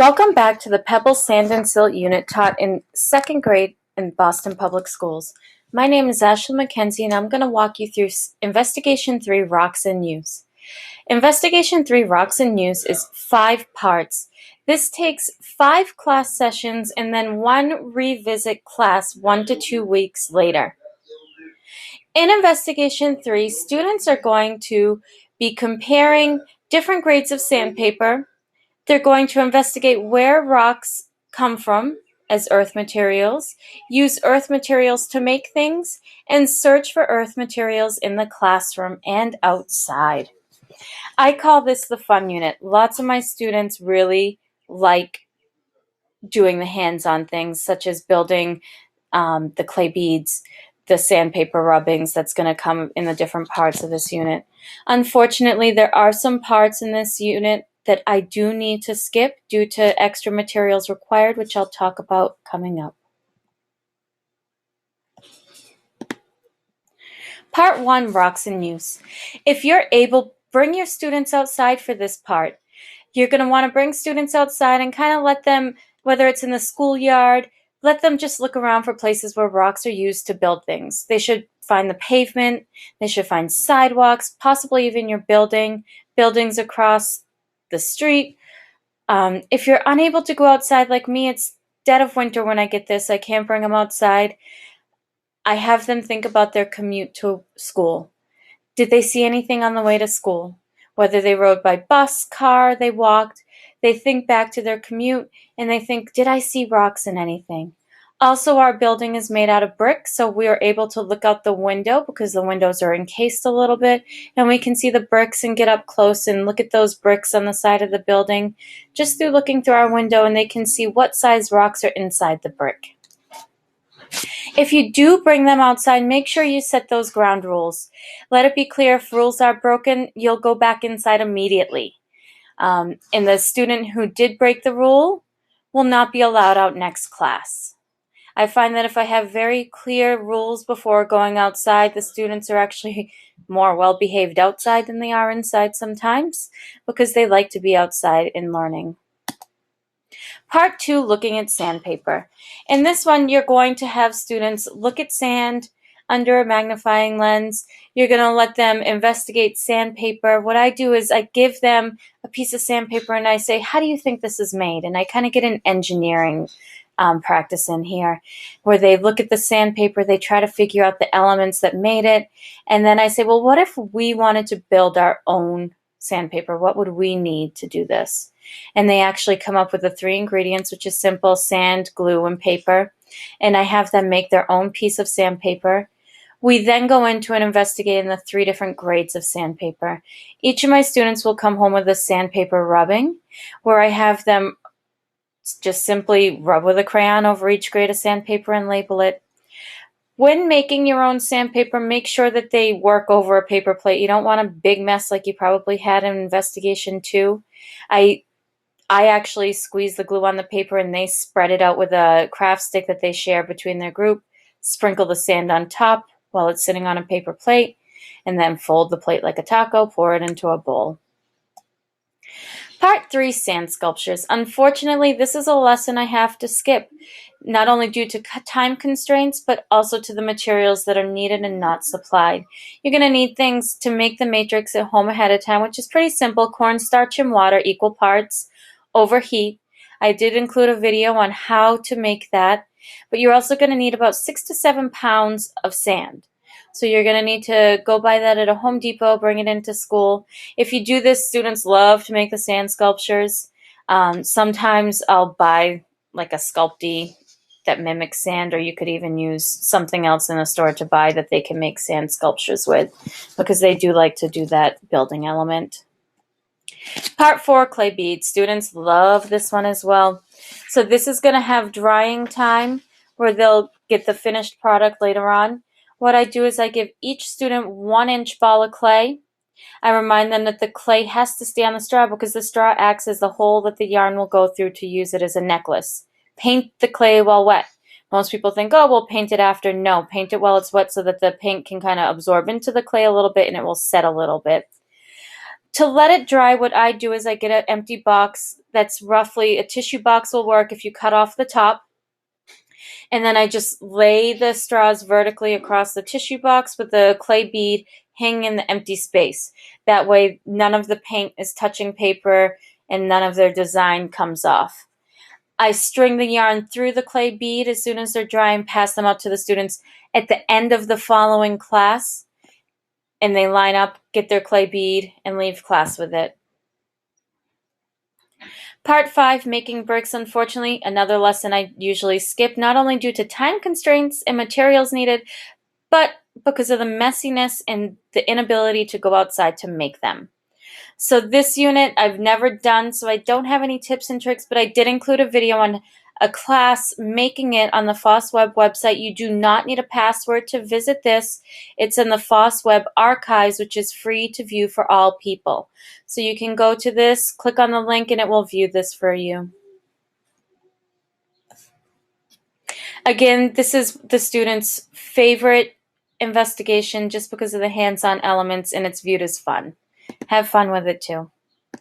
Welcome back to the Pebbles Sand and Silt unit taught in second grade in Boston Public Schools. My name is Ashley McKenzie and I'm going to walk you through Investigation 3 Rocks in Use. Investigation 3 Rocks in Use is 5 parts. This takes 5 class sessions and then 1 revisit class 1 to 2 weeks later. In Investigation 3, students are going to be comparing different grades of sandpaper. They're going to investigate where rocks come from as earth materials, use earth materials to make things, and search for earth materials in the classroom and outside. I call this the fun unit. Lots of my students really like doing the hands-on things, such as building the clay beads, the sandpaper rubbings that's going to come in the different parts of this unit. Unfortunately, there are some parts in this unit that I do need to skip due to extra materials required, which I'll talk about coming up. Part 1, Rocks in Use. If you're able, bring your students outside for this part. You're going to want to bring students outside and kind of let them, whether it's in the schoolyard, let them just look around for places where rocks are used to build things. They should find the pavement, they should find sidewalks, possibly even your buildings across the street. If you're unable to go outside like me, it's dead of winter when I get this. I can't bring them outside. I have them think about their commute to school. Did they see anything on the way to school? Whether they rode by bus, car, they walked, they think back to their commute and they think, did I see rocks in anything? Also, our building is made out of brick, so we are able to look out the window because the windows are encased a little bit, and we can see the bricks and get up close and look at those bricks on the side of the building just through looking through our window, and they can see what size rocks are inside the brick. If you do bring them outside, make sure you set those ground rules. Let it be clear if rules are broken, you'll go back inside immediately. And the student who did break the rule will not be allowed out next class. I find that if I have very clear rules before going outside, the students are actually more well-behaved outside than they are inside sometimes because they like to be outside and learning. Part 2, looking at sandpaper. In this one, you're going to have students look at sand under a magnifying lens. You're going to let them investigate sandpaper. What I do is I give them a piece of sandpaper and I say, how do you think this is made? And I kind of get an engineering practice in here where they look at the sandpaper, they try to figure out the elements that made it. And then I say, well, what if we wanted to build our own sandpaper? What would we need to do this? And they actually come up with the 3 ingredients, which is simple: sand, glue, and paper. And I have them make their own piece of sandpaper. We then go into and investigate in the 3 different grades of sandpaper. Each of my students will come home with a sandpaper rubbing, where I have them just simply rub with a crayon over each grade of sandpaper and label it. When making your own sandpaper, make sure that they work over a paper plate. You don't want a big mess like you probably had in Investigation 2. I actually squeeze the glue on the paper and they spread it out with a craft stick that they share between their group, sprinkle the sand on top while it's sitting on a paper plate, and then fold the plate like a taco, pour it into a bowl. Part 3, sand sculptures. Unfortunately, this is a lesson I have to skip, not only due to time constraints, but also to the materials that are needed and not supplied. You're going to need things to make the matrix at home ahead of time, which is pretty simple: cornstarch and water, equal parts, over heat. I did include a video on how to make that, but you're also going to need about 6 to 7 pounds of sand. So you're going to need to go buy that at a Home Depot, bring it into school. If you do this, students love to make the sand sculptures. Sometimes I'll buy like a Sculpey that mimics sand, or you could even use something else in the store to buy that they can make sand sculptures with, because they do like to do that building element. Part 4, clay beads. Students love this one as well. So this is going to have drying time where they'll get the finished product later on. What I do is I give each student 1-inch ball of clay. I remind them that the clay has to stay on the straw because the straw acts as the hole that the yarn will go through to use it as a necklace. Paint the clay while wet. Most people think, oh, we'll paint it after. No, paint it while it's wet so that the paint can kind of absorb into the clay a little bit and it will set a little bit. To let it dry, what I do is I get an empty box that's roughly a tissue box will work if you cut off the top. And then I just lay the straws vertically across the tissue box with the clay bead hanging in the empty space. That way, none of the paint is touching paper and none of their design comes off. I string the yarn through the clay bead as soon as they're dry and pass them out to the students at the end of the following class. And they line up, get their clay bead, and leave class with it. Part 5, making bricks, unfortunately, another lesson I usually skip, not only due to time constraints and materials needed, but because of the messiness and the inability to go outside to make them. So this unit I've never done, so I don't have any tips and tricks, but I did include a video on a class making it on the FossWeb website. You do not need a password to visit this. It's in the FossWeb archives, which is free to view for all people. So you can go to this, click on the link, and it will view this for you. Again, this is the students' favorite investigation just because of the hands-on elements, and it's viewed as fun. Have fun with it too.